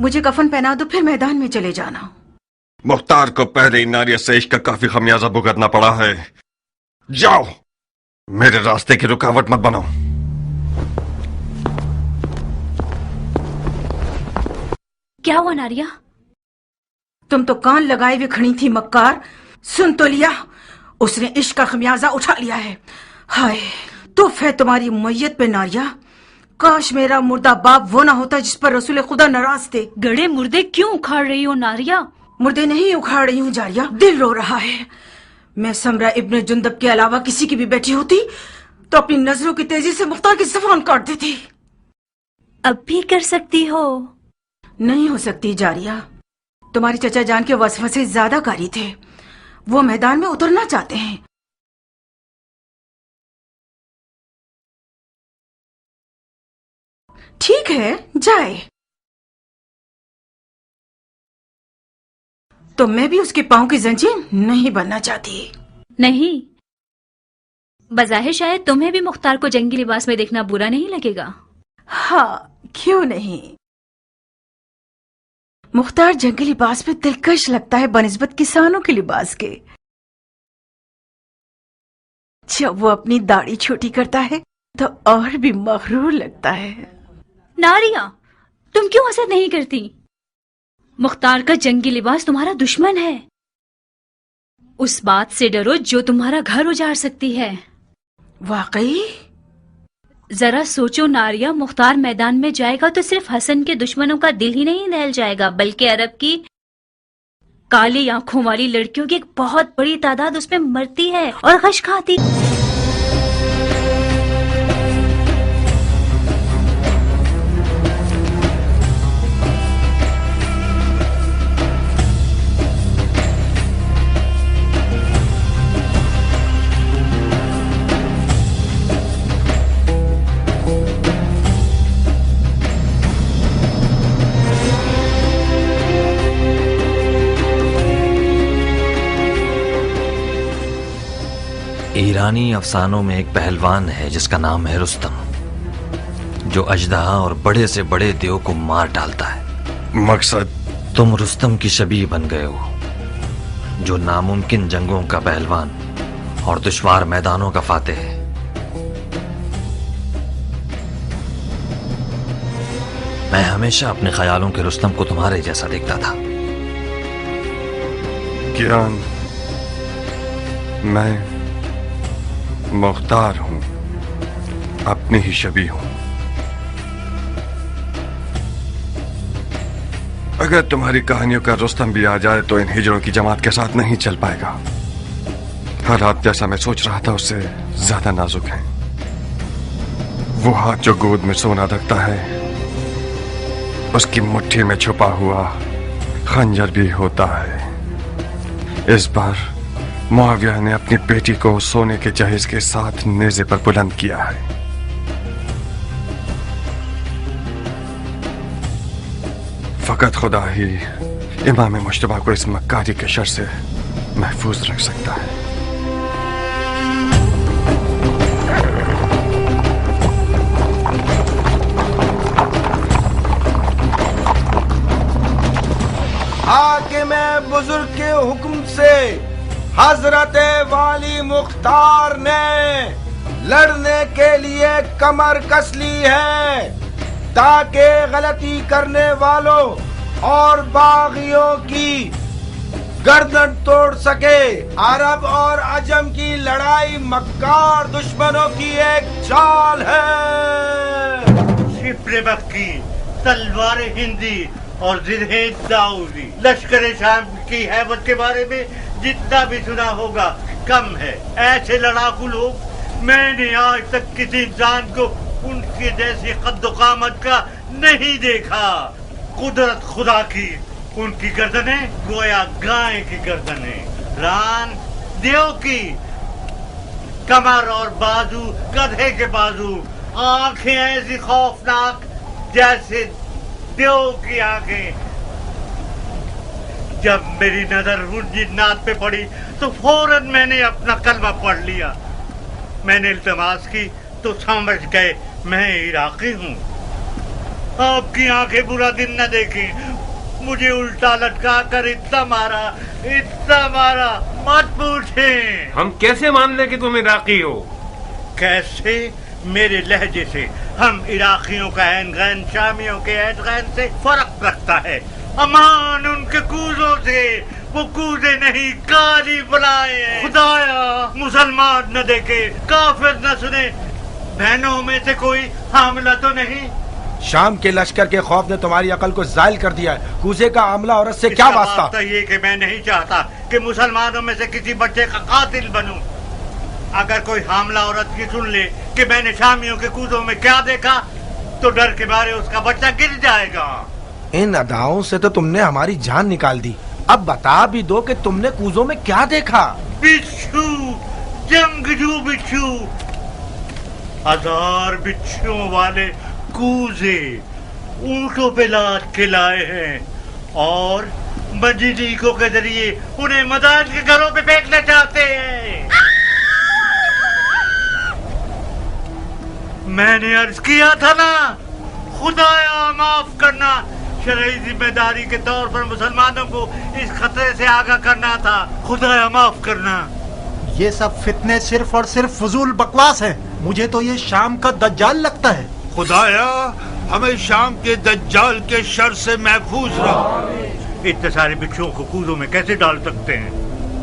मुझे कफन पहना दो, फिर मैदान में चले जाना। मुख्तार को पहले नारिया से इश्क का काफी खमियाजा भुगतना पड़ा है। जाओ, मेरे रास्ते की रुकावट मत बनो। क्या हुआ नारिया? तुम तो कान लगाए हुए खड़ी थी मक्कार। सुन तो लिया, उसने इश्क का खमियाजा उठा लिया है। हाय तुफ है तुम्हारी मैयत पे नारिया। काश मेरा मुर्दा बाप वो ना होता जिस पर रसूल खुदा नाराज थे। गड़े मुर्दे क्यों उखाड़ रही हो नारिया? मुर्दे नहीं उखाड़ रही हूँ जारिया, दिल रो रहा है। मैं समरा इब्न जुंदब के अलावा किसी की भी बेटी होती तो अपनी नजरों की तेजी से मुख्तार की ज़बान काट देती। अब भी कर सकती हो। नहीं हो सकती जारिया, तुम्हारी चचा जान के वसवसे ज्यादा कारी थे। वो मैदान में उतरना चाहते हैं। ठीक है जाए, तो मैं भी उसके पांव की जंजीर नहीं बनना चाहती। नहीं, बज़ाहिर शायद तुम्हें भी मुख्तार को जंगी लिबास में देखना बुरा नहीं लगेगा। हाँ क्यों नहीं, मुख्तार जंगी लिबास में दिलकश लगता है बनिस्बत किसानों के लिबास के। जब वो अपनी दाढ़ी छोटी करता है तो और भी मगरूर लगता है। नारिया, तुम क्यों हसद नहीं करती? मुख्तार का जंगी लिबास तुम्हारा दुश्मन है। उस बात से डरो जो तुम्हारा घर उजाड़ सकती है। वाकई? जरा सोचो नारिया, मुख्तार मैदान में जाएगा तो सिर्फ हसन के दुश्मनों का दिल ही नहीं दहल जाएगा, बल्कि अरब की काली आंखों वाली लड़कियों की एक बहुत बड़ी तादाद उसमें मरती है और गश खाती। ईरानी अफसानों में एक पहलवान है जिसका नाम है रुस्तम, जो अजदहा और बड़े से बड़े देव को मार डालता है। मकसद? तुम रुस्तम की शबीह बन गए हो, जो नामुमकिन जंगों का पहलवान और दुश्वार मैदानों का फातेह है। मैं हमेशा अपने ख्यालों के रुस्तम को तुम्हारे जैसा देखता था। कियान, मैं मुख्तार हूं, अपनी ही शबीह हूं। अगर तुम्हारी कहानियों का रुस्तम भी आ जाए तो इन हिजड़ों की जमात के साथ नहीं चल पाएगा। हालात जैसा मैं सोच रहा था उससे ज्यादा नाजुक हैं। वो हाथ जो गोद में सोना रखता है, उसकी मुट्ठी में छुपा हुआ खंजर भी होता है। इस बार मुआविया ने अपनी बेटी को सोने के जहेज के साथ नेज़े पर बुलंद किया है। फकत खुदा ही इमाम मुश्तबा को इस मक्कारी के शर से महफूज रख सकता है। हाकिम बुजुर्ग के हुक्म से हजरत वाली मुख्तार ने लड़ने के लिए कमर कस ली है, ताकि गलती करने वालों और बागियों की गर्दन तोड़ सके। अरब और अजम की लड़ाई मक्कार दुश्मनों की एक चाल है। शिप्रे मक्की, तलवार हिंदी और जिन्हें दाऊदी, लश्कर शाम की हैबत के बारे में जितना भी सुना होगा कम है। ऐसे लड़ाकू लोग मैंने आज तक किसी इंसान को उनके जैसी कद्दो-कामत का नहीं देखा। कुदरत खुदा की, उनकी गर्दनें गोया गाय की गर्दनें, रान देव की, कमर और बाजू गधे के बाजू, आंखें ऐसी खौफनाक जैसे देव की आंखें। जब मेरी नजर उन जिन्नात पे पड़ी तो फौरन मैंने अपना कलमा पढ़ लिया। मैंने इल्तमास की तो समझ गए मैं इराकी हूँ। आपकी आंखें बुरा दिन न देखें, मुझे उल्टा लटका कर इतना मारा, मत पूछें। हम कैसे मान लें कि तुम इराकी हो? कैसे? मेरे लहजे से हम इराकियों का ऐन गैन शामियों के ऐन गैन से फर्क रखता है। अमान उनके कूजों से, वो कूजे नहीं काली बुलाए हैं। खुदाया मुसलमान न देखे, काफिर न सुने, बहनों में से कोई हामला तो नहीं? शाम के लश्कर के खौफ ने तुम्हारी अकल को जायल कर दिया है। कूजे का आमला औरत से क्या वास्ता? तो ये कि मैं नहीं चाहता कि मुसलमानों में से किसी बच्चे का कातिल बनूं। अगर कोई हामला औरत की सुन ले कि मैंने शामियों के कूजों में क्या देखा, तो डर के मारे उसका बच्चा गिर जाएगा। इन अदाओं से तो तुमने हमारी जान निकाल दी। अब बता भी दो कि तुमने कूजों में क्या देखा? बिच्छू, जंगजू बिच्छू, 1000 बिच्छुओं वाले कूजे ऊंटों पे लाद के लाए हैं और मजीदीकों के जरिए उन्हें मदान के घरों पे फेंकना चाहते हैं। मैंने अर्ज किया था ना, खुदाया माफ करना, शरई जिम्मेदारी के तौर पर मुसलमानों को इस खतरे से आगाह करना था। खुदाया माफ करना। ये सब फितने सिर्फ और सिर्फ फजूल बकवास है। मुझे तो ये शाम का दज्जाल लगता है। खुदाया हमें शाम के दज्जाल के शर से महफूज रख। इतने सारे बिच्छुओं को कूजों में कैसे डाल सकते हैं?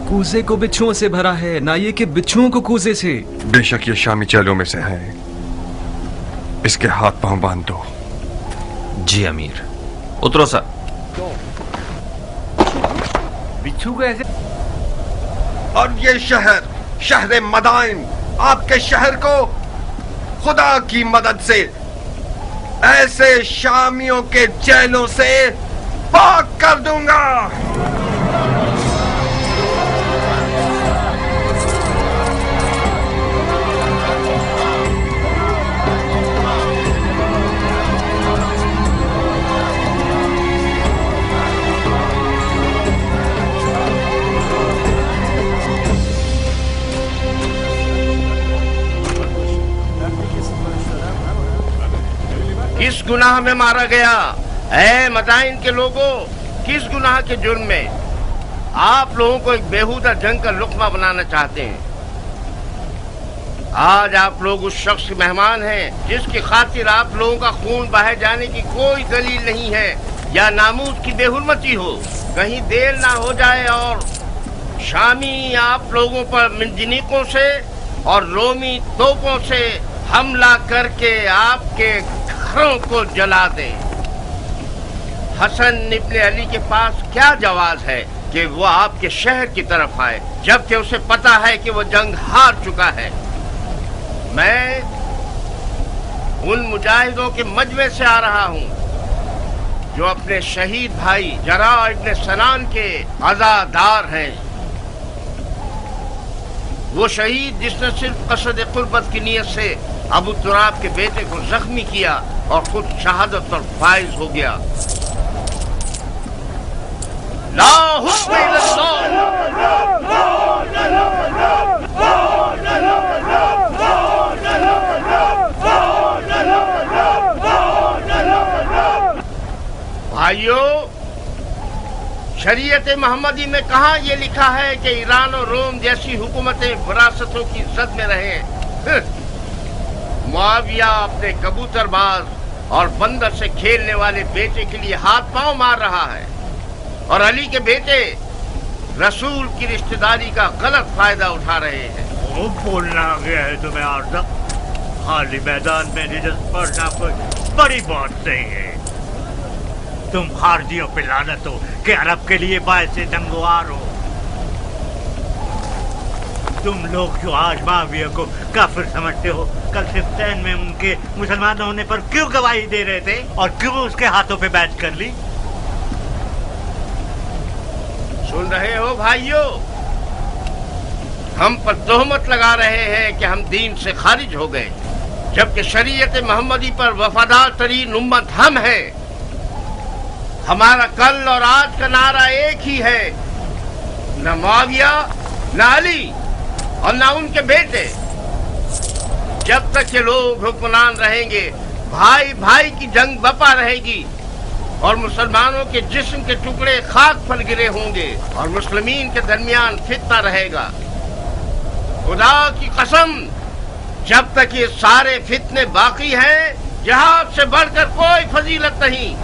कूजे को बिच्छुओं से भरा है, ना ये कि बिच्छुओं को कूजे से। बेशक ये शामी चेलों में से है, इसके हाथ पांव बांध दो। जी अमीर। उतरो सर। बिच्छू कैसे? और ये शहर मदाइन, आपके शहर को खुदा की मदद से ऐसे शामियों के जेलों से पाक कर दूंगा। किस गुनाह में मारा गया? ऐ मदाइन के लोगों, किस गुनाह के जुर्म में? आप लोगों को एक बेहुदा जंग का लुक्मा बनाना चाहते हैं। आज आप लोग उस शख्स के मेहमान हैं जिसकी खातिर आप लोगों का खून बहाए जाने की कोई दलील नहीं है या नामूस की बेहुरमती हो। कहीं देर ना हो जाए और शामी आप लोगों पर मिंजनीकों से और रोमी तोपों से हमला करके आपके घरों को जला दे। हसन इब्ने अली के पास क्या जवाज है कि वो आपके शहर की तरफ आए, जबकि उसे पता है कि वो जंग हार चुका है। मैं उन मुजाहिदों के मजमे से आ रहा हूँ जो अपने शहीद भाई जरा इब्ने सनान के अज़ादार हैं। वो शहीद जिसने सिर्फ कसद कुर्बत की नियत से अबू तुराब के बेटे को जख्मी किया और खुद शहादत पर फाइज हो गया। ला हुक्म भाइयों, शरीयत मोहम्मदी में कहाँ ये लिखा है कि ईरान और रोम जैसी हुकूमतें विरासतों की जद में रहें? मुआविया अपने कबूतरबाज और बंदर से खेलने वाले बेटे के लिए हाथ पांव मार रहा है और अली के बेटे रसूल की रिश्तेदारी का गलत फायदा उठा रहे हैं। वो बोलना आ गया है तुम्हें आरज़ा? खाली मैदान में निजत पड़ना कोई बड़ी बात नहीं है। तुम खारजियों पे लानत हो कि अरब के लिए बायस नंगवार हो। तुम लोग जो आज माविया को काफिर समझते हो, कल सिफ्तैन में उनके मुसलमान होने पर क्यों गवाही दे रहे थे और क्यों उसके हाथों पे बैच कर ली? सुन रहे हो भाइयों, हम पर तोहमत लगा रहे हैं कि हम दीन से खारिज हो गए, जबकि शरीयत मोहम्मदी पर वफादार तरीन उम्मत हम हैं। हमारा कल और आज का नारा एक ही है, न मुआविया, न अली और न उनके बेटे। जब तक ये लोग हुक्मरान रहेंगे, भाई भाई की जंग बपा रहेगी और मुसलमानों के जिस्म के टुकड़े खाक पर गिरे होंगे और मुस्लिमीन के दरमियान फितना रहेगा। खुदा की कसम, जब तक ये सारे फितने बाकी हैं, जिहाद से बढ़कर कोई फजीलत नहीं।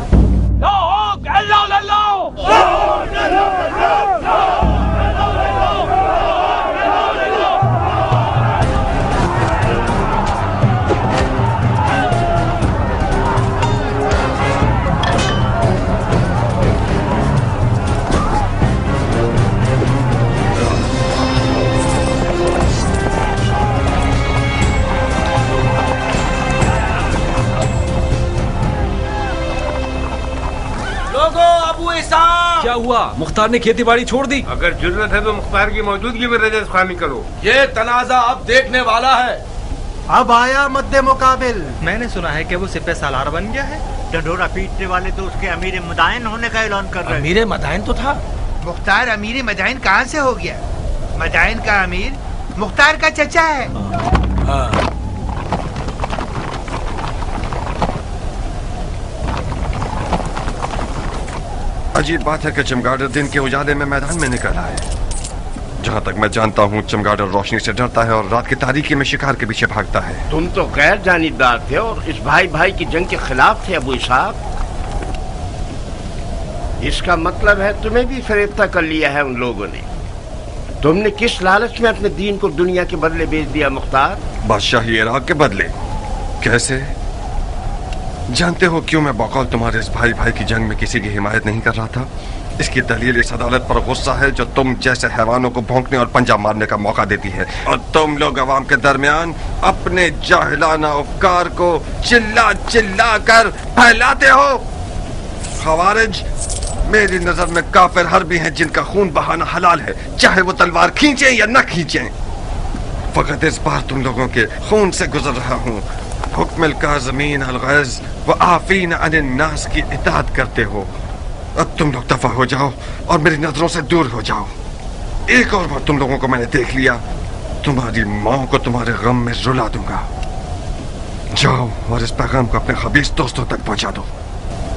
क्या हुआ? मुख्तार ने खेती बाड़ी छोड़ दी? अगर जरूरत है तो मुख्तार की मौजूदगी में रजस खानी करो। ये तनाजा अब देखने वाला है। अब आया मद्दे मुकाबिल। मैंने सुना है कि वो सिपह सालार बन गया है। डंडोरा पीटने वाले तो उसके अमीर मदाइन होने का ऐलान कर रहे हैं। अमीर मदाइन तो था। मुख्तार अमीर मदाइन कहाँ से हो गया? मदाइन का अमीर मुख्तार का चचा है। हाँ। अजीब बात है कि चमगादड़ दिन के उजाले में मैदान में निकला है। जहाँ तक मैं जानता हूँ, चमगादड़ रोशनी से डरता है और रात की तारीकी में शिकार के पीछे भागता है। तुम तो गैर जानिबदार थे और इस भाई भाई की जंग के खिलाफ थे अबू इसहाक। इसका मतलब है तुम्हें भी फरेफ्ता कर लिया है उन लोगों ने। तुमने किस लालच में अपने दीन को दुनिया के बदले बेच दिया मुख्तार? बादशाही इराक के बदले? कैसे? जानते हो क्यों मैं बकौल तुम्हारे इस भाई भाई की जंग में किसी की हिमायत नहीं कर रहा था? इसकी दलील इस अदालत पर गुस्सा है जो तुम जैसे हैवानों को भौंकने और पंजा मारने का मौका देती है, और तुम लोग अवाम के दरमियान अपने जाहिलाना अफकार को चिल्ला चिल्ला कर फैलाते हो। खवारिज मेरी नजर में काफिर हर्बी हैं जिनका खून बहाना हलाल है, चाहे वो तलवार खींचे या न खींचे। फकत इस बार तुम लोगों के खून से गुजर रहा हूँ। हुक्म काज़मीन अल-गैज़ व आफ़ीन अनिन नास की इताअत करते हो। अब तुम लोग दफा हो जाओ और मेरी नजरों से दूर हो जाओ। एक और बार तुम लोगों को मैंने देख लिया, तुम्हारी माँ को तुम्हारे गम में रुला दूंगा। जाओ और इस पैगाम को अपने खबीस दोस्तों तक पहुंचा दो।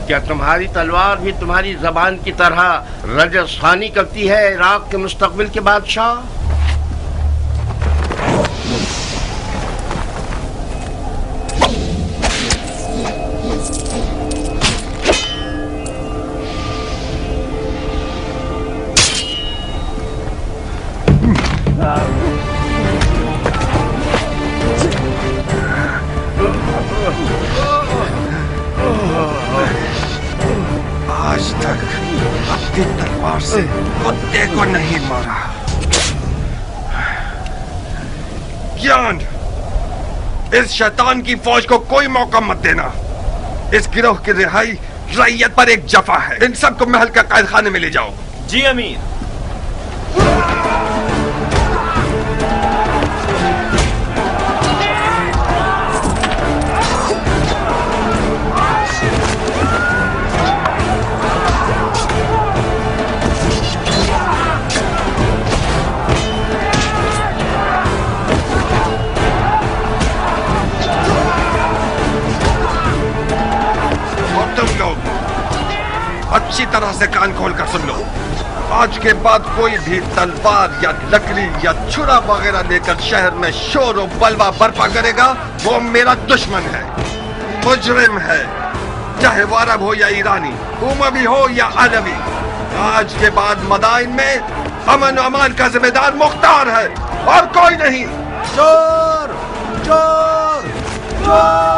क्या तुम्हारी तलवार भी तुम्हारी जबान की तरह रजस खानी करती है इराक के मुस्तकबिल के बादशाह? आज तक अपनी तलवार से कुत्ते को नहीं मारा। ज्ञान, इस शैतान की फौज को कोई मौका मत देना। इस गिरोह की रिहाई रैयत पर एक जफा है। इन सबको महल का कैद खाने में ले जाओ। जी अमीर। अच्छी तरह से कान खोल कर सुन लो। आज के बाद कोई भी तलवार या लकड़ी या छुरा वगैरह लेकर शहर में शोर और बलवा बर्पा करेगा, वो मेरा दुश्मन है, मुजरिम है, चाहे वो अरब हो या ईरानी, उमवी हो या अरबी। आज के बाद मदाइन में अमन और अमान का जिम्मेदार मुख्तार है और कोई नहीं। चोर चोर चोर।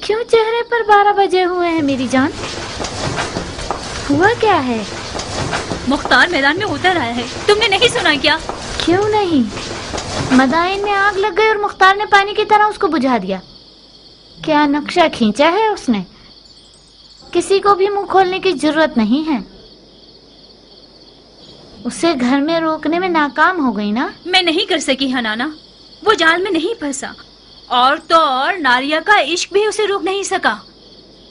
क्यों चेहरे पर 12 बजे हुए हैं मेरी जान? हुआ क्या है? मुख्तार मैदान में उतर आया है, तुमने नहीं सुना क्या? क्यों नहीं? मदाइन में आग लग गई और मुख्तार ने पानी की तरह उसको बुझा दिया। क्या नक्शा खींचा है उसने? किसी को भी मुंह खोलने की जरूरत नहीं है। उसे घर में रोकने में नाकाम हो गई ना? मैं नहीं कर सकी हनाना, वो जाल में नहीं फंसा, और तो और नारिया का इश्क भी उसे रोक नहीं सका।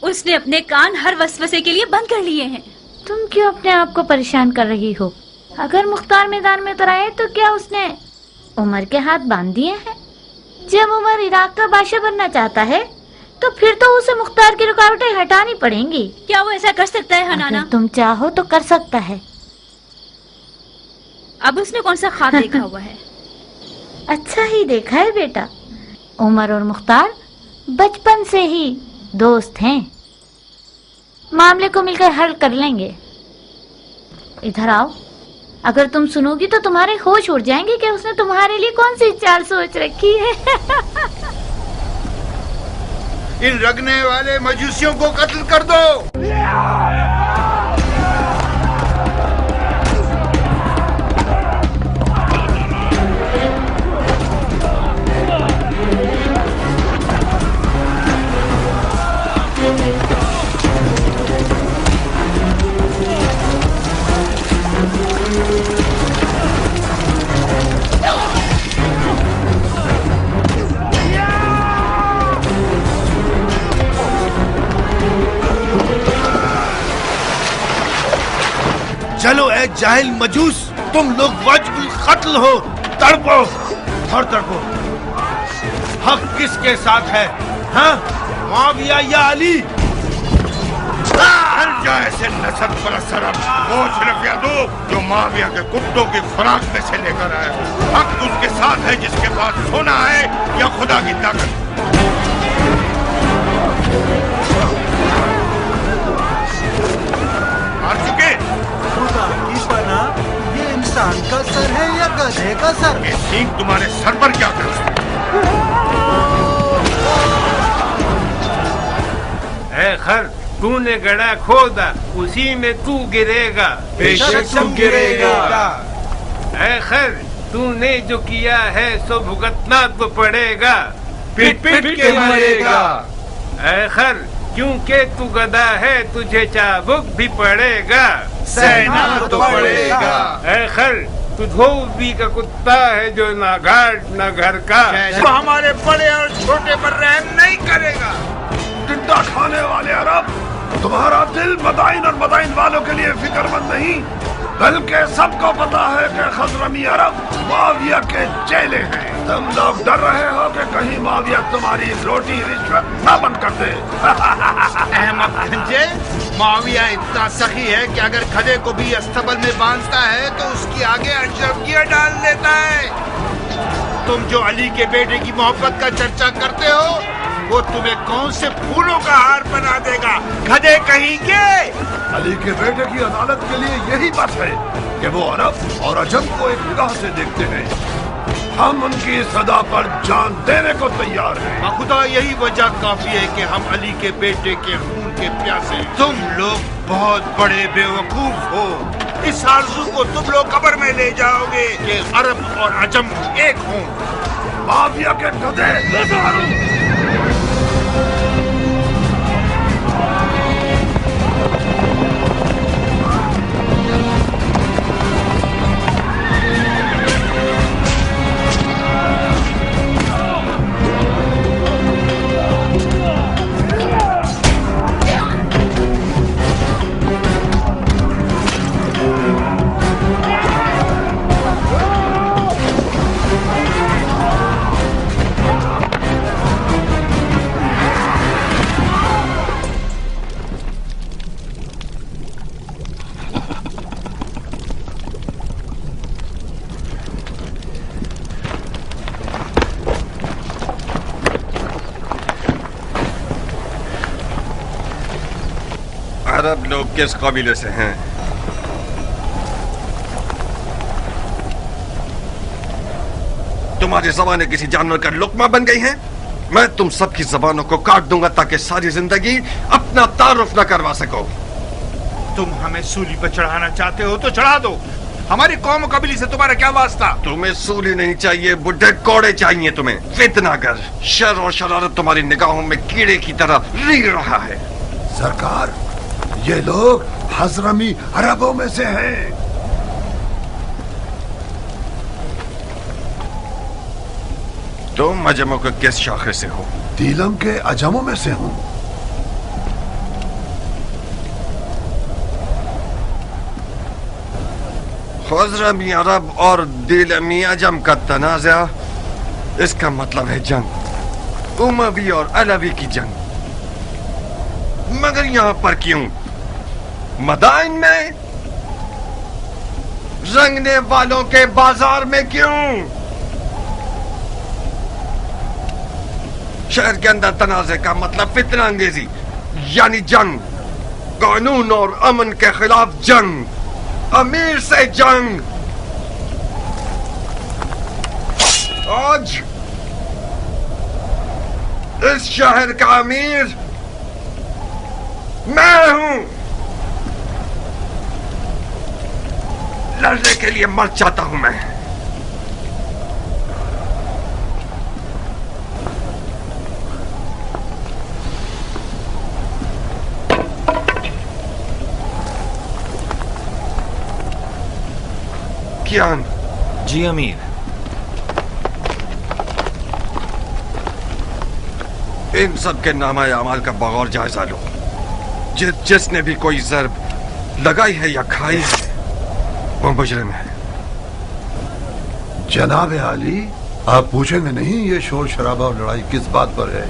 उसने अपने कान हर वसवसे के लिए बंद कर लिए हैं। तुम क्यों अपने आप को परेशान कर रही हो? अगर मुख्तार मैदान में उतर आए तो क्या उसने उमर के हाथ बांध दिए हैं? जब उमर इराक का बादशाह बनना चाहता है तो फिर तो उसे मुख्तार की रुकावटें हटानी पड़ेंगी। क्या वो ऐसा कर सकता है हनाना? अगर तुम चाहो तो कर सकता है। अब उसने कौन सा ख्वाब देखा हुआ है? अच्छा ही देखा है बेटा। उमर और मुख्तार बचपन से ही दोस्त हैं। मामले को मिलकर हल कर लेंगे। इधर आओ। अगर तुम सुनोगी तो तुम्हारे होश उड़ जाएंगे कि उसने तुम्हारे लिए कौन सी चाल सोच रखी है। इन रगने वाले मजूसियों को कत्ल कर दो। चलो ए जाहिल मजूस, तुम लोग वाजिबुल कत्ल हो। तड़पो, थर तड़पो। हक किसके साथ है? हाँ, मुआविया या अली? हर जाए से नसब पर असर वो सिर्फ यादव जो मुआविया के कुत्तों की खुराक में से लेकर आया। हक उसके साथ है जिसके पास सोना है या खुदा की ताकत। मार चुके खुदा की पनाह, ये इंसान का सर है या गधे का सर? ये सींग तुम्हारे सर पर क्या कर रहा है? खर, तूने गड़ा खोदा, उसी में तू गिरेगा। बेशक तुम गिरेगा। है खर, तूने जो किया है सो भुगतना तो पड़ेगा। पिट पिट के मरेगा। है खर, क्योंकि तू गधा है तुझे चाबुक भी पड़ेगा। सहना तो पड़ेगा। है खर, तू धोबी का कुत्ता है जो ना घाट ना घर का। वो हमारे बड़े और छोटे पर रहम नहीं करेगा। टिड्डा खाने वाले अरब, तुम्हारा दिल मदाइन और मदाइन वालों के लिए फिक्रमंद नहीं, बल्कि सबको पता है कि खजरमी अरब मुआविया के चेले हैं। तुम लोग डर रहे हो कि कहीं मुआविया तुम्हारी रोटी रिश्वत न बंद कर दे। अहमद गंजे, मुआविया इतना सखी है कि अगर गधे को भी अस्तबल में बांधता है तो उसकी आगे अशरफियां डाल देता है। तुम जो अली के बेटे की मोहब्बत का चर्चा करते हो, वो तुम्हें कौन से फूलों का हार बना देगा, गधे कहेंगे। अली के बेटे की अदालत के लिए यही बात है कि वो अरब और अजम को एक निगाह से देखते हैं। हम उनकी सदा पर जान देने को तैयार हैं। खुदा, यही वजह काफी है कि हम अली के बेटे के खून के प्यासे। तुम लोग बहुत बड़े बेवकूफ हो। इस आरज़ू को तुम लोग कब्र में ले जाओगे कि अरब और अजम एक हों। मुआविया के गधे। अरब लोग किस कबीले से हैं? तुम्हारी जबानें किसी जानवर का लुकमा बन गई हैं? मैं तुम सबकी जबानों को काट दूंगा ताकि सारी जिंदगी अपना तारुफ न करवा सको। तुम हमें सूली पर चढ़ाना चाहते हो तो चढ़ा दो। हमारी कौम कबीले से तुम्हारा क्या वास्ता? तुम्हें सूली नहीं चाहिए, बुढ़े कोड़े चाहिए तुम्हें। फितनागर, शर और शरारत तुम्हारी निगाहों में कीड़े की तरह रीढ़ रहा है। सरकार, ये लोग हजरमी अरबों में से हैं। तुम अजमों के किस शाखे से हो? तीलम के अजमों में से हूँ। خزرمی عرب اور دیلمی عجم کا تنازع، اس کا مطلب ہے جنگ، اموی اور علوی کی جنگ۔ مگر یہاں پر کیوں؟ مدائن میں، رنگنے والوں کے بازار میں کیوں؟ شہر کے اندر تنازع کا مطلب فتنہ انگیزی، یعنی جنگ، قانون اور امن کے خلاف جنگ، امیر سے جنگ۔ آج اس شہر کا امیر میں ہوں، لڑنے کے لیے مر جاتا ہوں میں۔ کیان؟ جی امیر۔ ان سب کے نامہ اعمال کا بغور جائزہ لو۔ جس نے بھی کوئی ضرب لگائی ہے یا کھائی ہے وہ مجرم ہے۔ جناب عالی، آپ پوچھیں گے نہیں یہ شور شرابہ اور لڑائی کس بات پر ہے؟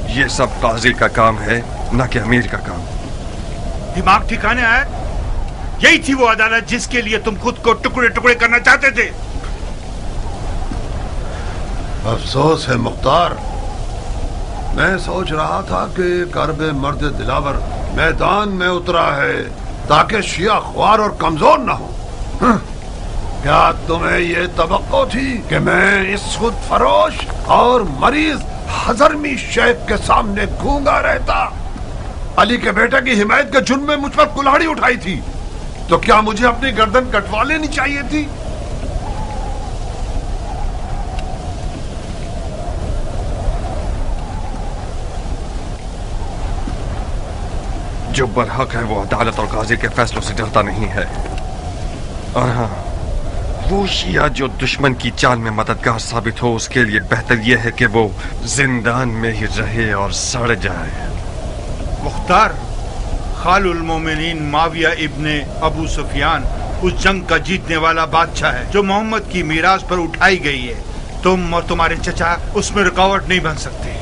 یہ سب قاضی کا کام ہے، نہ کہ امیر کا کام۔ دماغ ٹھکانے آیا؟ یہی تھی وہ عدالت جس کے لیے تم خود کو ٹکڑے ٹکڑے کرنا چاہتے تھے؟ افسوس ہے مختار، میں سوچ رہا تھا کہ کرب مرد دلاور میدان میں اترا ہے تاکہ شیعہ خوار اور کمزور نہ ہو۔ کیا تمہیں یہ توقع تھی کہ میں اس خود فروش اور مریض حضرمی شیخ کے سامنے گونگا رہتا؟ علی کے بیٹے کی حمایت کے جرم میں مجھ پر کلاڑی اٹھائی تھی، تو کیا مجھے اپنی گردن کٹوا لینی چاہیے تھی؟ جو برحق ہے وہ عدالت اور قاضی کے فیصلوں سے ڈرتا نہیں ہے، اور ہاں، وہ شیعہ جو دشمن کی چال میں مددگار ثابت ہو اس کے لیے بہتر یہ ہے کہ وہ زندان میں ہی رہے اور سڑ جائے۔ مختار، خال المومنین معاویہ ابن ابو سفیان اس جنگ کا جیتنے والا بادشاہ ہے جو محمد کی میراث پر اٹھائی گئی ہے۔ تم اور تمہارے چچا اس میں رکاوٹ نہیں بن سکتے۔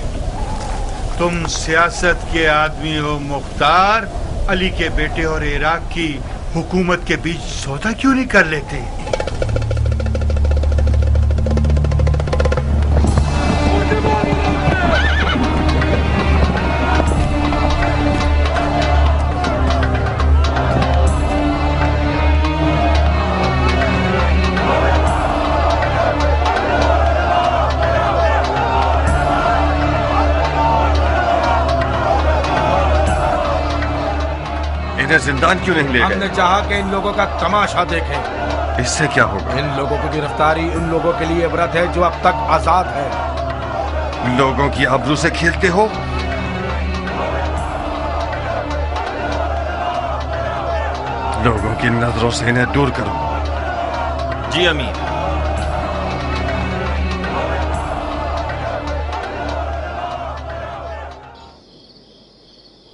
تم سیاست کے آدمی ہو مختار، علی کے بیٹے اور عراق کی حکومت کے بیچ سودا کیوں نہیں کر لیتے؟ زندان کیوں نہیں لے گئے؟ ہم نے چاہا کہ ان لوگوں کا تماشا دیکھیں۔ اس سے کیا ہوگا؟ ان لوگوں کی گرفتاری ان لوگوں کے لیے عبرت ہے جو اب تک آزاد ہے۔ لوگوں کی آبرو سے کھیلتے ہو؟ لوگوں کی نظروں سے انہیں دور کرو۔ جی امیر۔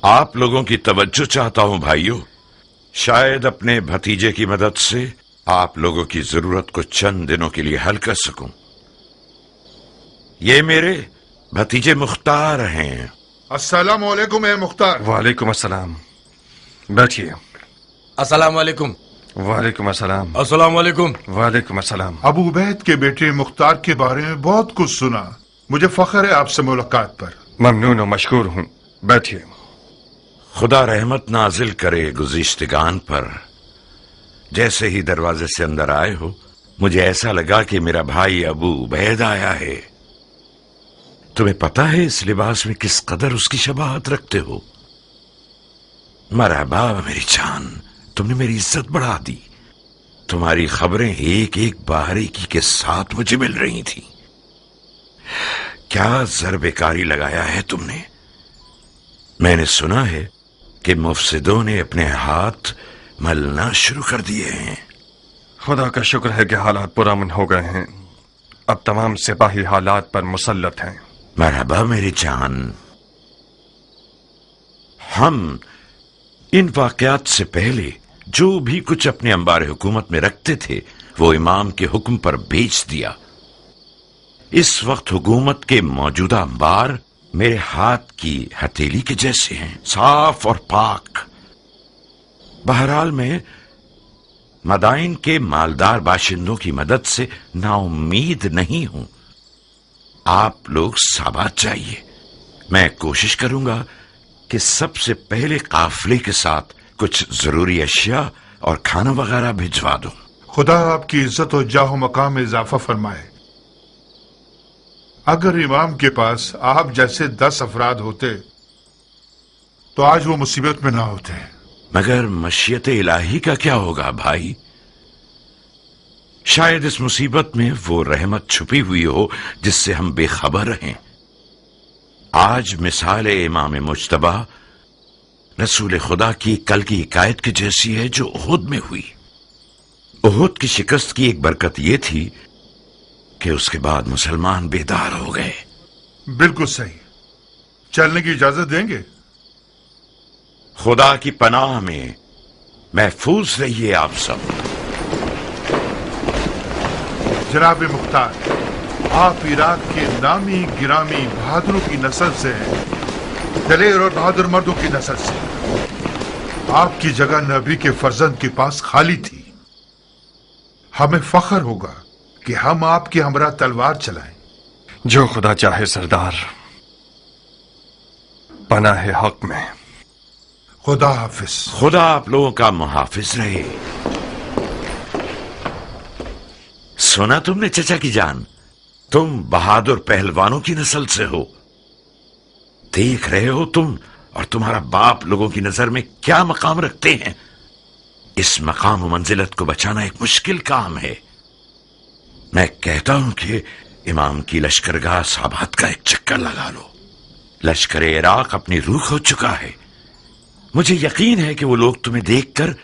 آپ لوگوں کی توجہ چاہتا ہوں بھائیوں، شاید اپنے بھتیجے کی مدد سے آپ لوگوں کی ضرورت کو چند دنوں کے لیے حل کر سکوں۔ یہ میرے بھتیجے مختار ہیں۔ السلام علیکم اے مختار۔ وعلیکم السلام، بیٹھیے۔ السلام علیکم۔ وعلیکم السلام۔ السلام علیکم۔ وعلیکم السلام۔ ابو عبید کے بیٹے مختار کے بارے میں بہت کچھ سنا، مجھے فخر ہے آپ سے ملاقات پر۔ ممنون و مشکور ہوں، بیٹھیے۔ خدا رحمت نازل کرے گزشتگان پر۔ جیسے ہی دروازے سے اندر آئے ہو مجھے ایسا لگا کہ میرا بھائی ابو عبید آیا ہے۔ تمہیں پتا ہے اس لباس میں کس قدر اس کی شباہت رکھتے ہو؟ مرحبا میری جان، تم نے میری عزت بڑھا دی۔ تمہاری خبریں ایک ایک باریکی کے ساتھ مجھے مل رہی تھی۔ کیا ضرب کاری لگایا ہے تم نے؟ میں نے سنا ہے کہ مفسدوں نے اپنے ہاتھ ملنا شروع کر دیے ہیں۔ خدا کا شکر ہے کہ حالات پرامن ہو گئے ہیں، اب تمام سپاہی حالات پر مسلط ہیں۔ مرحبا میری جان۔ ہم ان واقعات سے پہلے जो भी कुछ अपने अंबार हुकूमत में रखते थे वो इमाम के हुक्म पर बेच दिया। इस वक्त हुकूमत के मौजूदा अंबार मेरे हाथ की हथेली के जैसे हैं, साफ और पाक। बहरहाल मैं मदाइन के मालदार बाशिंदों की मदद से नाउम्मीद नहीं हूं। आप लोग साबात चाहिए। मैं कोशिश करूंगा कि सबसे पहले काफिले के साथ कुछ जरूरी अशिया और खाना वगैरह भिजवा दूं। खुदा आपकी इज्जत और जाहो मकाम में इजाफा फरमाए। अगर इमाम के पास आप जैसे 10 अफराद होते तो आज वो मुसीबत में ना होते। मगर मशीयत इलाही का क्या होगा भाई? शायद इस मुसीबत में वो रहमत छुपी हुई हो जिससे हम बेखबर रहें। आज मिसाल इमाम मुज्तबा रसूल खुदा की कल की हिकायत की जैसी है जो उहुद में हुई। उहुद की शिकस्त की एक बरकत ये थी कि उसके बाद मुसलमान बेदार हो गए। बिल्कुल सही। चलने की इजाजत देंगे? खुदा की पनाह में महफूज रहिए आप सब। जनाब मुख्तार, आप इराक के नामी गिरामी बहादुरों की नस्ल से हैं, दलेर और बहादुर मर्दों की नस्ल से। आपकी जगह नबी के फर्जंद के पास खाली थी। हमें फख्र होगा कि हम आपके हमरा तलवार चलाएं। जो खुदा चाहे सरदार, पनाह हक में। खुदा हाफिज। खुदा आप लोगों का मुहाफिज रहे। सुना तुमने चचा की जान, तुम बहादुर पहलवानों की नस्ल से हो। देख रहे हो तुम और तुम्हारा बाप लोगों की नजर में क्या मकाम रखते हैं। इस मकाम और मंजिलत को बचाना एक मुश्किल काम है। मैं कहता हूं कि इमाम की लश्करगाह साबात का एक चक्कर लगा लो। लश्कर इराक अपनी रूह खो चुका है। मुझे यकीन है कि वो लोग तुम्हें देखकर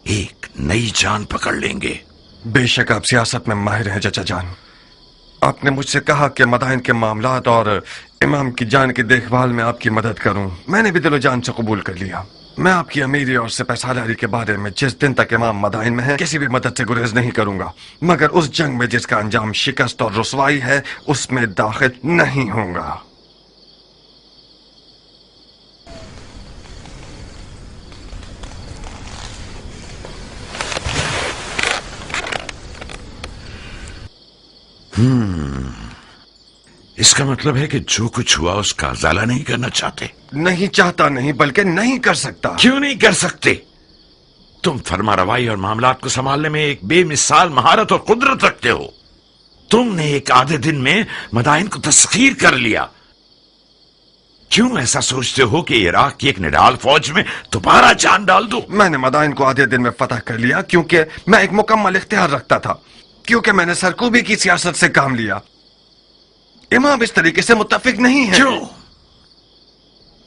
एक नई जान पकड़ लेंगे। बेशक आप सियासत में माहिर हैं चचा जान। आपने मुझसे कहा कि मदाइन के मामलात और इमाम की जान की देखभाल में आपकी मदद करूं। मैंने भी दिलो जान से कबूल कर लिया। मैं आपकी अमीरी और सिपहसालारी के बारे में जिस दिन तक इमाम मदाइन में है किसी भी मदद से गुरेज नहीं करूंगा, मगर उस जंग में जिसका अंजाम शिकस्त और रुसवाई है उसमें दाखिल नहीं होऊंगा। इसका मतलब है कि जो कुछ हुआ उसका उजाला नहीं करना चाहते। नहीं चाहता नहीं, बल्कि नहीं कर सकता। क्यों नहीं कर सकते? तुम फरमा रवाई और मामलात को संभालने में एक बेमिसाल महारत और कुदरत रखते हो। तुमने एक आधे दिन में मदाइन को तस्खीर कर लिया। क्यों ऐसा सोचते हो कि इराक की एक निडाल फौज में दोबारा जान डाल दो? मैंने मदाइन को आधे दिन में फतह कर लिया क्योंकि मैं एक मुकम्मल इख्तियार रखता था, क्योंकि मैंने सरकूबी की सियासत से काम लिया। इमाम इस तरीके से मुत्तफिक नहीं है। क्यों?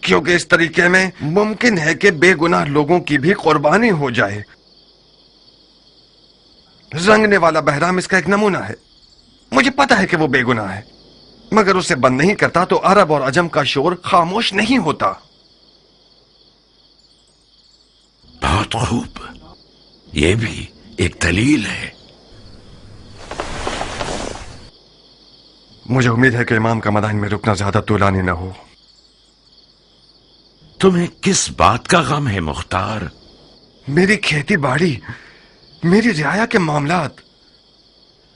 क्योंकि इस तरीके में मुमकिन है कि बेगुनाह लोगों की भी कुर्बानी हो जाए। रंगने वाला बहराम इसका एक नमूना है। मुझे पता है कि वो बेगुनाह है, मगर उसे बंद नहीं करता तो अरब और अजम का शोर खामोश नहीं होता। बहुत खूब, यह भी एक दलील है। मुझे उम्मीद है कि इमाम का मदाइन में रुकना ज्यादा तूलानी न हो। तुम्हें किस बात का गम है मुख्तार? मेरी खेती बाड़ी, मेरी रियाया के मामलात।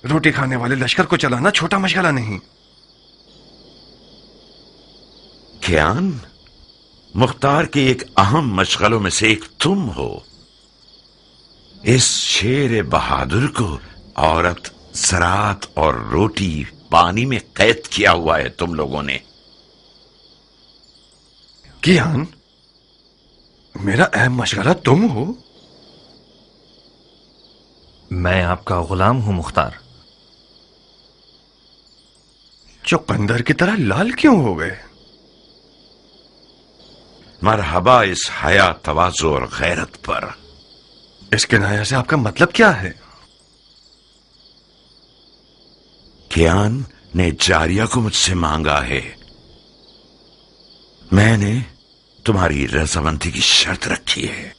रोटी खाने वाले लश्कर को चलाना छोटा मशगला नहीं। कियान, मुख्तार के एक अहम मशगलों में से एक तुम हो। इस शेर बहादुर को औरत, ज़राअत और रोटी पानी में कैद किया हुआ है तुम लोगों ने। कियान, मेरा अहम मशगला तुम हो? मैं आपका गुलाम हूं मुख्तार। चुकंदर की तरह लाल क्यों हो गए? मरहबा इस हया, तवाज़ु और गैरत पर। इस किनाया से आपका मतलब क्या है? कियान ने जारिया को मुझसे मांगा है। मैंने तुम्हारी रजामंदी की शर्त रखी है।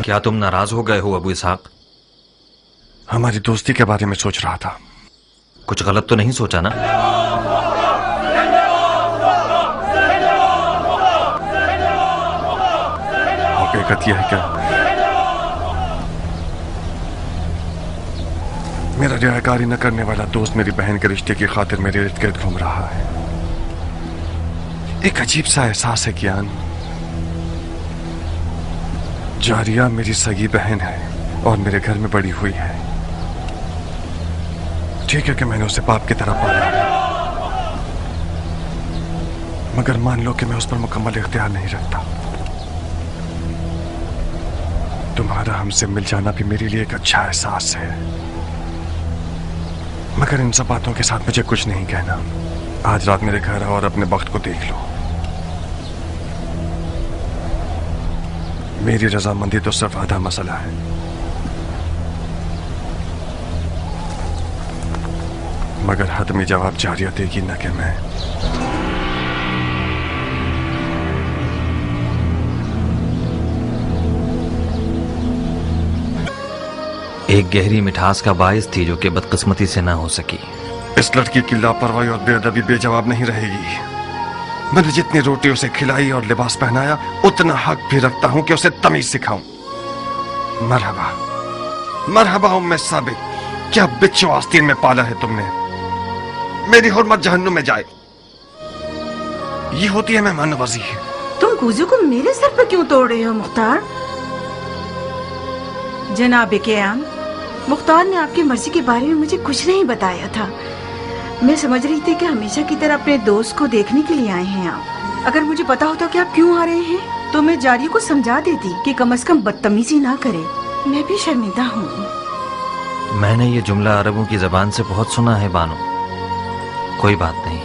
क्या तुम नाराज हो गए हो अबू इसहाक? हमारी दोस्ती के बारे में सोच रहा था। कुछ गलत तो नहीं सोचा ना? हकीकत यह है क्या मेरा रियाकारी न करने वाला दोस्त मेरी बहन के रिश्ते की खातिर मेरे इर्द गिर्द घूम रहा है। एक अजीब सा एहसास है कियान, जारिया मेरी सगी बहन है और मेरे घर में बड़ी हुई है। ठीक है कि मैंने उसे बाप की तरह पाला है, मगर मान लो कि मैं उस पर मुकम्मल इख्तियार नहीं रखता। तुम्हारा हमसे मिल जाना भी मेरे लिए एक अच्छा एहसास है, मगर इन सब बातों के साथ मुझे कुछ नहीं कहना। आज रात मेरे घर आओ और अपने वक्त को देख लो। मेरी रजामंदी तो सिर्फ आधा मसला है। मगर हतमी जवाब जारिया देगी न कि मैं। एक गहरी मिठास का बायस थी जो कि बदकिस्मती से ना हो सकी। इस लड़की की लापरवाही और बेअदबी बेजवाब नहीं रहेगी। मैंने जितनी रोटी उसे खिलाई और लिबास पहनाया, उतना हक भी रखता हूं कि उसे तमीज सिखाऊं। मरहबा मरहबा उम्मे साबिक, क्या बिच्छू आस्तीन में पाला है तुमने। मेरी हुर्मत जहन्नुम में जाए। ये होती है मेहमान नवाजी। तुम कूजू को मेरे सर पर क्यों तोड़ रहे हो मुख्तार? जनाब कियान, मुख्तार ने आपकी मर्जी के बारे में मुझे कुछ नहीं बताया था। मैं समझ रही थी कि हमेशा की तरह अपने दोस्त को देखने के लिए आए हैं आप। अगर मुझे पता होता कि आप क्यों आ रहे हैं तो मैं जारिया को समझा देती कि कम से कम बदतमीजी ना करे। मैं भी शर्मिंदा हूँ। मैंने ये जुमला अरबों की जबान से बहुत सुना है बानो। कोई बात नहीं।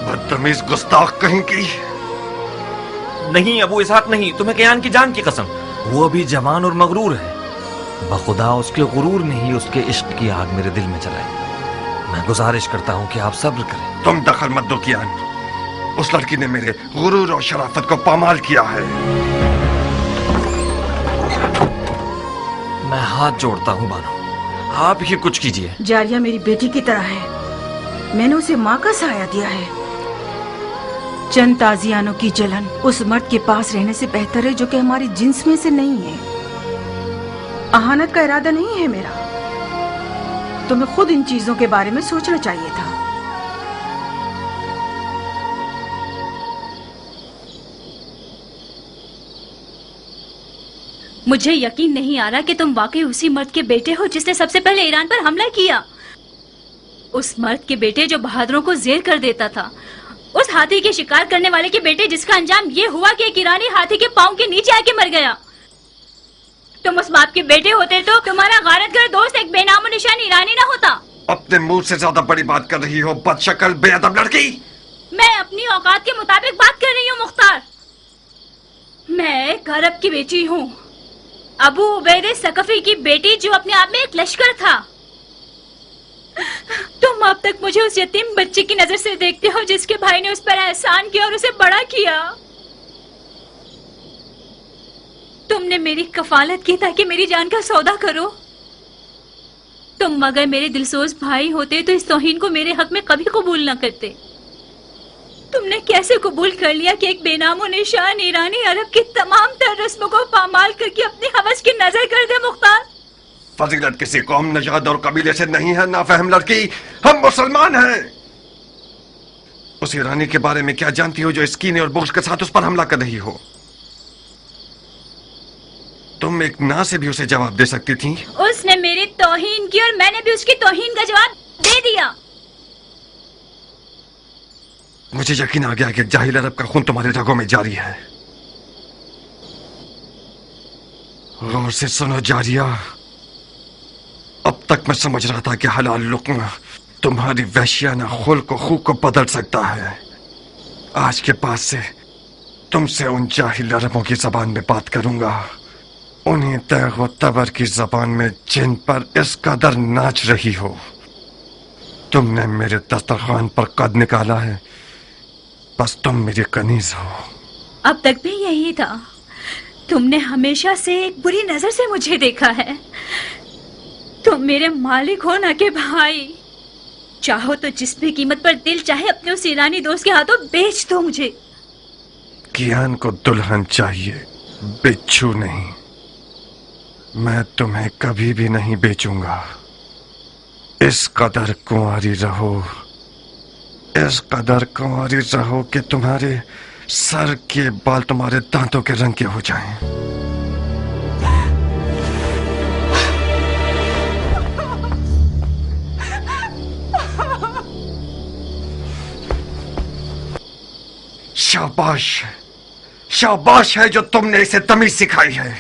बदतमीज गुस्ताख कहीं की। नहीं अबू इसहाक नहीं, तुम्हें कियान की जान की कसम। वो अभी जवान और मगरूर है। बखुदा उसके गुरूर ने ही उसके इश्क की आग मेरे दिल में जलाई। मैं गुजारिश करता हूँ कि आप सब्र करें। तुम दखल मत दो कियान। उस लड़की ने मेरे गुरूर और शराफत को पामाल किया है। मैं हाथ जोड़ता हूँ बानो, आप ही कुछ कीजिए। जारिया मेरी बेटी की तरह है। मैंने उसे माँ का साया दिया है। चंद ताजियानों की जलन उस मर्द के पास रहने से बेहतर है जो कि हमारी जिन्स में से नहीं है। अहानत का इरादा नहीं है मेरा। तुम्हें खुद इन चीजों के बारे में सोचना चाहिए था। मुझे यकीन नहीं आ रहा कि तुम वाकई उसी मर्द के बेटे हो जिसने सबसे पहले ईरान पर हमला किया। उस मर्द के बेटे जो बहादुरों को जेर कर देता था। उस हाथी के शिकार करने वाले के बेटे जिसका अंजाम ये हुआ कि एक ईरानी हाथी के पांव के नीचे आके मर गया। तुम उस बाप के बेटे होते तो तुम्हारा गारतगर दोस्त एक बेनामो निशान ईरानी ना होता। अपने मुंह से ज्यादा बड़ी बात कर रही हो बदशक्ल बेअदब लड़की। मैं अपनी औकात के मुताबिक बात कर रही हूँ मुख्तार। मैं एक अरब की बेटी हूँ, अबू उबैद सकफी की बेटी जो अपने आप में एक लश्कर था। तुम अब तक मुझे उस यतीम बच्चे की नजर से देखते हो जिसके भाई ने उस पर एहसान किया और उसे बड़ा किया। तुमने मेरी कफालत की ताकि मेरी जान का सौदा करो। तुम अगर मेरे दिलसोज भाई होते तो इस तौहीन को मेरे हक में कभी कबूल न करते। तुमने कैसे कबूल कर लिया कि एक बेनामो निशान ईरानी अरब की तमाम तर रस्मों को पामाल करके अपनी हवस की नजर कर दे मुख्तार? फजीलत किसी कौम, नजाद और कबीले से नहीं है नाफहम लड़की। हम मुसलमान हैं। उस ईरानी के बारे में क्या जानती हो जो इस कीने और बुग़्ज़ के साथ उस पर हमला कर रही हो? तुम एक ना से भी उसे जवाब दे सकती थी। उसने मेरी तौहीन की और मैंने भी उसकी तौहीन का जवाब दे दिया। मुझे यकीन आ गया कि जाहिल अरब का खून तुम्हारे रगों में जारी है। गौर से सुनो जारिया, अब तक मैं समझ रहा था कि हलाल लुक्मा तुम्हारी वहशियाना खुल्क को खूब को बदल सकता है। आज के बाद से तुमसे उन जाहिल अरबों की जबान में बात करूंगा, उन्हीं तैग व तबर की जबान में जिन पर इस कदर नाच रही हो। तुमने मेरे दस्तरखान पर कद निकाला है, बस तुम मेरी कनीज हो। अब तक भी यही था। तुमने हमेशा से एक बुरी नजर से मुझे देखा है। तुम मेरे मालिक हो ना कि भाई। चाहो तो जिस भी कीमत पर दिल चाहे अपने उस ईरानी दोस्त के हाथों बेच दो मुझे। कियान को दुल्हन चाहिए, बिच्छू नहीं। मैं तुम्हें कभी भी नहीं बेचूंगा। इस कदर कुंवारी रहो, इस कदर कुंवारी रहो कि तुम्हारे सर के बाल तुम्हारे दांतों के रंग के हो जाएं। शाबाश, शाबाश है जो तुमने इसे तमीज सिखाई है।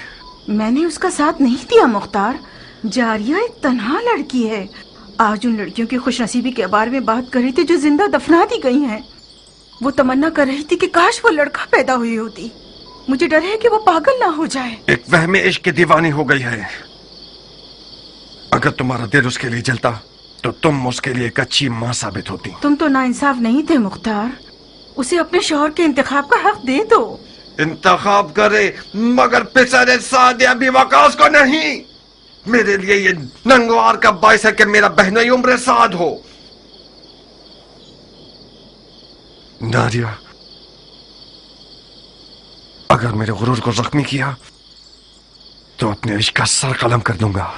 मैंने उसका साथ नहीं दिया मुख्तार। जारिया एक तन्हा लड़की है। आज उन लड़कियों की खुशनसीबी के बारे में बात कर रही थी जो जिंदा दफना दी गई हैं। वो तमन्ना कर रही थी कि काश वो लड़का पैदा हुई होती। मुझे डर है कि वो पागल ना हो जाए। एक वहमे इश्क की दीवानी हो गई है। अगर तुम्हारा दिल उसके लिए जलता तो तुम उसके लिए एक अच्छी माँ साबित होती। तुम तो नाइंसाफ नहीं थे मुख्तार। उसे अपने शौहर के इंतखाब का हक दे दो। इंतखाब करे मगर पिसरे साद अभी वकास को नहीं। मेरे लिए ये नंगवार का बाइस है कि मेरा बहनोई उम्र साद हो। नारिया, अगर मेरे गुरूर को जख्मी किया तो अपने इश्क का सर कलम कर दूंगा।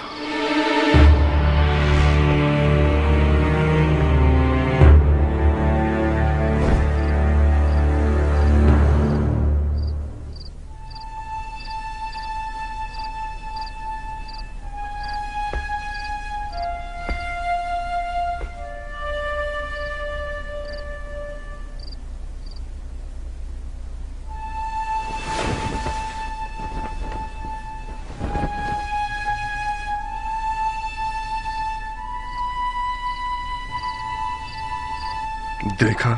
देखा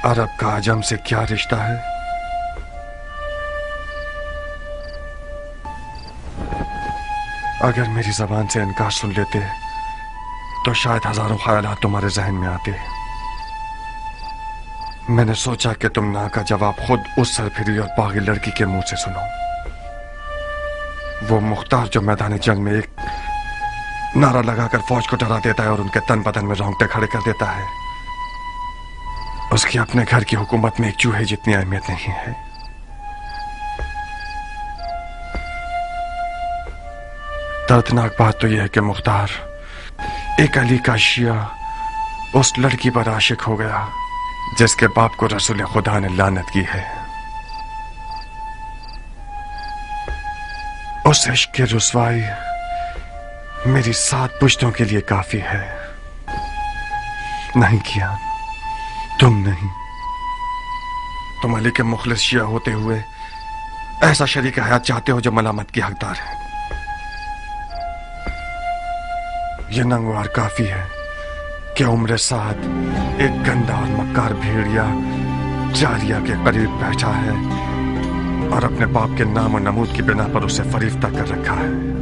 अरब का आजम से क्या रिश्ता है। अगर मेरी जबान से इनकार सुन लेते तो शायद हजारों ख्यालात तुम्हारे जहन में आते। मैंने सोचा कि तुम ना का जवाब खुद उस सरफिरी और बागी लड़की के मुंह से सुनो। वो मुख्तार जो मैदान जंग में एक नारा लगाकर फौज को डरा देता है और उनके तन बदन में रोंगटे खड़े कर देता है, उसकी अपने घर की हुकूमत में एक चूहे जितनी अहमियत नहीं है। दर्दनाक बात तो यह है कि मुख्तार एक अली का शिया उस लड़की पर आशिक हो गया जिसके बाप को रसूल खुदा ने लानत की है। उस इश्क की रुसवाई मेरी 7 पुश्तों के लिए काफी है। नहीं किया, तुम नहीं। तुम अली के मुखलिस शिया होते हुए ऐसा शरीक हयात चाहते हो जो मलामत की हकदार है। यह नंगवार काफी है कि उम्र साद एक गंदा और मक्कार भेड़िया जारिया के करीब बैठा है और अपने बाप के नाम और नमूद की बिना पर उसे फरीफ्ता कर रखा है।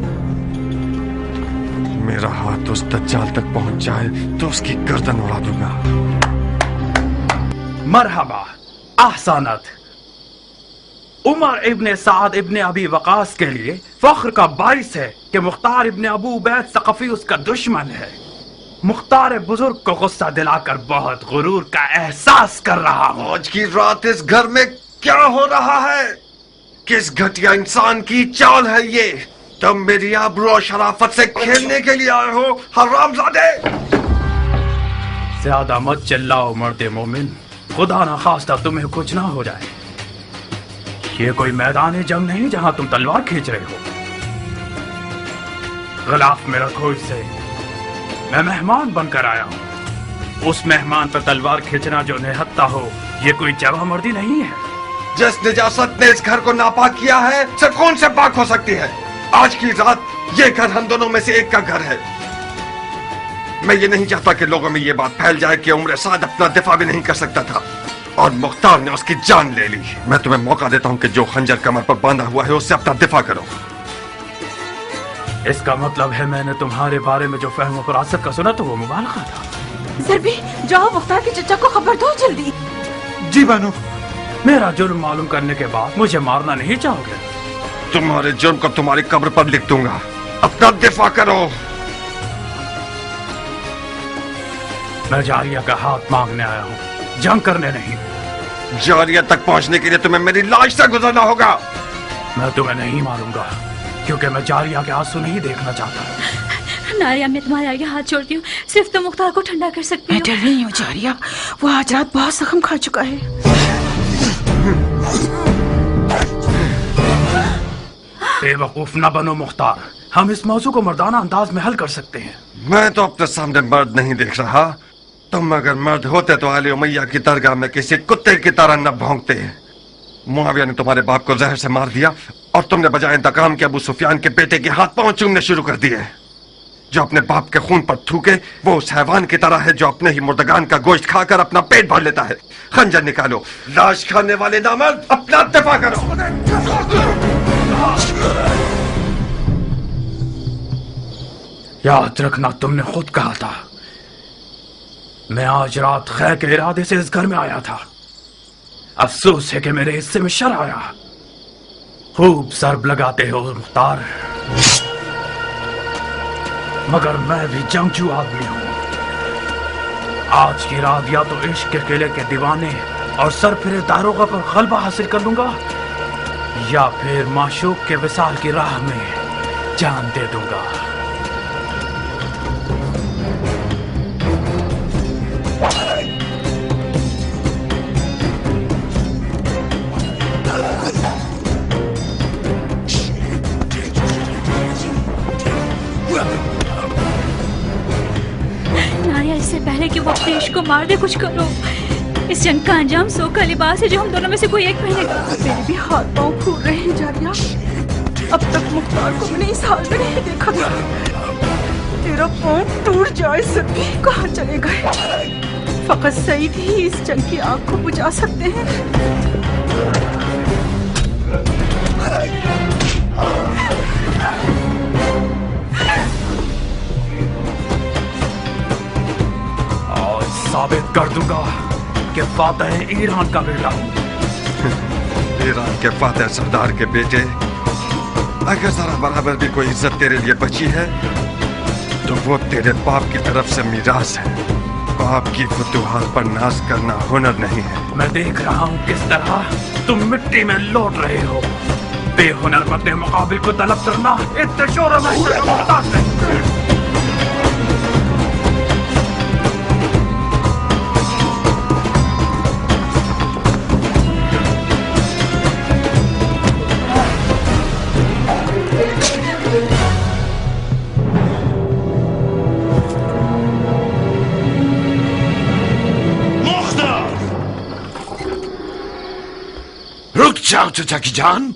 मेरा हाथ उस दज्जाल तक पहुंच जाए तो उसकी गर्दन उड़ा दूंगा। मरहबा, ahsanat। उमर इब्ने साद इब्ने अबी वकास के लिए फख्र का बाइस है कि मुख्तार इब्ने अबू उबैद सकफी उसका दुश्मन है। मुख्तार बुजुर्ग को गुस्सा दिलाकर बहुत गुरूर का एहसास कर रहा हूँ। आज की रात इस घर में क्या हो रहा है? किस घटिया इंसान की चाल है ये? तुम मेरी आबरू और शराफत से खेलने के लिए आए हो हरामजादे। ज्यादा मत चिल्लाओ मर्दे मोमिन, खुदा ना खास्ता तुम्हें कुछ ना हो जाए। ये कोई मैदान जंग नहीं जहां तुम तलवार खींच रहे हो। गिलाफ में रखो इसे। मैं मेहमान बनकर आया हूँ। उस मेहमान पर तलवार खींचना जो निहत्ता हो, ये कोई जवां मर्दी नहीं है। जिस निजासत ने इस घर को नापाक किया है, से कौन से पाक हो सकती है? आज की रात ये घर हम दोनों में से एक का घर है। मैं ये नहीं चाहता कि लोगों में ये बात फैल जाए कि उम्र साद अपना दिफा भी नहीं कर सकता था और मुख्तार ने उसकी जान ले ली। मैं तुम्हें मौका देता हूं कि जो खंजर कमर पर बांधा हुआ है उससे अपना दिफा करो। इसका मतलब है मैंने तुम्हारे बारे में जो फहम फरासत का सुना तो वो मुबालगा था। सर भी जाओ, मुख्तार के चचा को खबर दो जल्दी। जी बानो। मेरा जुर्म मालूम करने के बाद मुझे मारना नहीं चाहोगे? तुम्हारे जुर्म को तुम्हारी कब्र पर लिख दूंगा। अपना दिफा करो। मैं जारिया का हाथ मांगने आया हूँ, जंग करने नहीं। जारिया तक पहुंचने के लिए तुम्हें मेरी लाश से गुजरना होगा। मैं तुम्हें नहीं मारूंगा, क्योंकि मैं जारिया के आंसू नहीं देखना चाहता। नारिया, मैं तुम्हारे आगे हाथ जोड़ती हूँ, सिर्फ तुम मुख्तार को ठंडा कर सकती हो। मैं डर रही हूँ जारिया, वो आज रात बहुत जख्म खा चुका है। बेवकूफ न बनो मुख्तार, हम इस मौजू को मर्दाना अंदाज में हल कर सकते हैं। मैं तो अपने सामने मर्द नहीं देख रहा। तुम अगर मर्द होते तो आली उमैया की दरगाह में किसी कुत्ते की तरह न भौंकते। मुआविया ने तुम्हारे बाप को जहर से मार दिया और तुमने बजाय इंतकाम के अबू सुफियान के बेटे के हाथ पांव चूमने शुरू कर दिए। जो अपने बाप के खून पर थूके वो उस हैवान की तरह है जो अपने ही मुर्दगान का गोश्त खाकर अपना पेट भर लेता है। खंजर निकालो, लाश खाने वाले नामर्द, अपना दफा करो। याद रखना, तुमने खुद कहा था। मैं आज रात खैर के इरादे से इस घर में आया था। अफसोस है कि मेरे हिस्से में शर आया। खूब सरब लगाते हो मुख्तार, मगर मैं भी जंगजू आदमी हूं। आज की रात या तो इश्क के किले के दीवाने और सरफिरे दारोगा पर गलबा हासिल कर लूंगा, या फिर माशूक के विसाल की राह में जान दे दूंगा। नारिया, इससे पहले कि वो अपने इश्क को मार दे, कुछ करो। इस जंग का अंजाम सो का लिबास है जो हम दोनों में से कोई एक पहनेगा। मेरे भी हाथ पांव फूल रहे हैं जारिया। अब तक मुख्तार को मैंने इस हाल में नहीं देखा था। तेरा पांव टूट जाए सभी कहाँ चले गए। फकत सईद ही इस जंग की आग को बुझा सकते हैं। आज साबित कर दूंगा कि फातह ईरान का बेटा हूं। ईरान के फातह सरदार के बेटे, अगर जरा बराबर भी कोई इज्जत तेरे लिए बची है तो वो तेरे बाप की तरफ से मीरास है। बाप की फतूहात पर नाज करना हुनर नहीं है। मैं देख रहा हूँ किस तरह तुम मिट्टी में लौट रहे हो। बेहुनर अपने मुकाबिल को तलब करना इतने शोर में मुमताज है। रुक जाओ चचा की जान।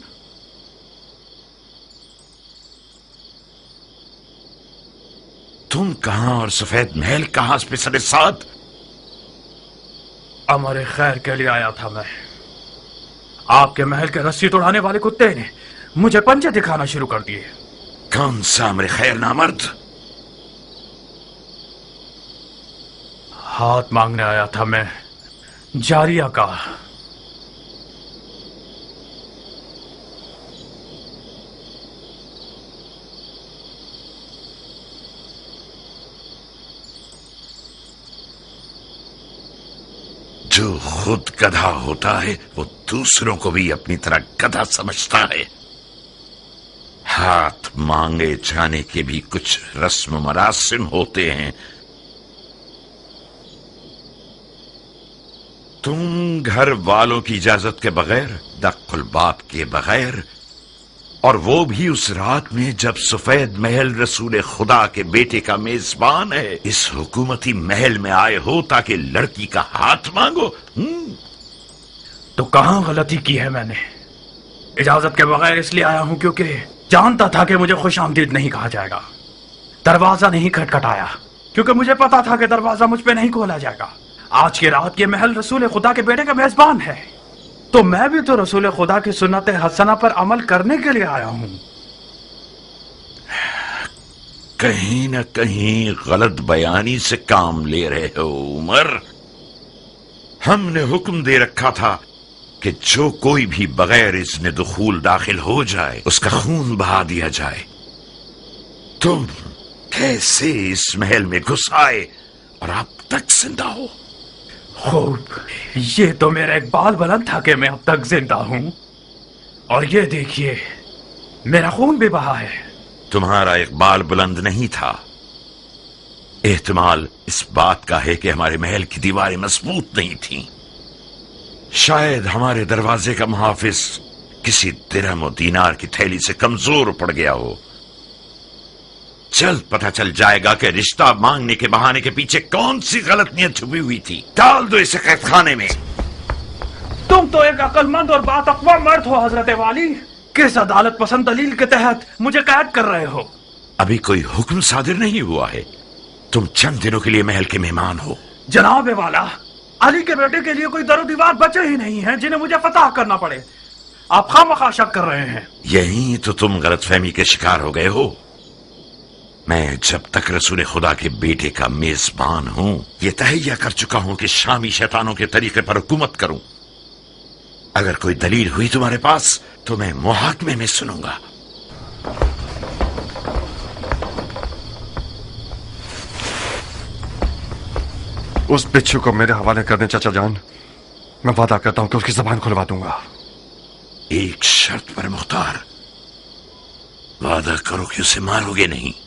तुम कहां और सफेद महल कहां पे साथ? अमर खैर के लिए आया था मैं। आपके महल के रस्सी तोड़ाने वाले कुत्ते ने मुझे पंजे दिखाना शुरू कर दिए। कौन सा अमर खैर नामर्द? हाथ मांगने आया था मैं, जारिया का। जो खुद गधा होता है वो दूसरों को भी अपनी तरह गधा समझता है। हाथ मांगे जाने के भी कुछ रस्म मरासिम होते हैं। तुम घर वालों की इजाजत के बगैर, दक्कुल बाप के बगैर, और वो भी उस रात में जब सफेद महल रसूल खुदा के बेटे का मेजबान है, इस हुकूमती महल में आए हो ताकि लड़की का हाथ मांगो। तो कहां गलती की है मैंने? इजाजत के बगैर इसलिए आया हूं क्योंकि जानता था कि मुझे खुश आमदीद नहीं कहा जाएगा। दरवाजा नहीं खटखटाया क्योंकि मुझे पता था कि दरवाजा मुझ पे नहीं खोला जाएगा। आज की रात ये महल रसूल खुदा के बेटे का मेजबान है, तो मैं भी तो रसूल खुदा की सुन्नत हसना पर अमल करने के लिए आया हूं। कहीं न कहीं गलत बयानी से काम ले रहे हो उमर। हमने हुक्म दे रखा था کہ جو کوئی بھی بغیر اذن دخول داخل ہو جائے اس کا خون بہا دیا جائے. تم کیسے اس محل میں گھس آئے اور اب تک زندہ ہو؟ خوب، یہ تو میرا اقبال بلند تھا کہ میں اب تک زندہ ہوں، اور یہ دیکھیے میرا خون بھی بہا ہے. تمہارا اقبال بلند نہیں تھا، احتمال اس بات کا ہے کہ ہمارے محل کی دیواریں مضبوط نہیں تھیں. شاید ہمارے دروازے کا محافظ کسی درہم و دینار کی تھیلی سے کمزور پڑ گیا ہو. جلد پتہ چل جائے گا کہ رشتہ مانگنے کے بہانے کے پیچھے کون سی غلط نیت چھپی ہوئی تھی. ڈال دو اسے قید خانے میں. تم تو ایک عقل مند اور باتقوا مرد ہو حضرت والی. کس عدالت پسند دلیل کے تحت مجھے قید کر رہے ہو؟ ابھی کوئی حکم صادر نہیں ہوا ہے. تم چند دنوں کے لیے محل کے مہمان ہو. جناب والا، علی کے بیٹے کے لیے کوئی در و دیوار بچے ہی نہیں ہیں جنہیں مجھے فتح کرنا پڑے. آپ خواہ شک کر رہے ہیں. یہی تو تم غلط فہمی کے شکار ہو گئے ہو. میں جب تک رسول خدا کے بیٹے کا میزبان ہوں یہ تہیہ کر چکا ہوں کہ شامی شیطانوں کے طریقے پر حکومت کروں. اگر کوئی دلیل ہوئی تمہارے پاس تو میں محاکمے میں سنوں گا. اس بچھو کو میرے حوالے کر دیں چچا جان. میں وعدہ کرتا ہوں کہ اس کی زبان کھلوا دوں گا. ایک شرط پر مختار، وعدہ کرو کہ اسے مارو گے نہیں.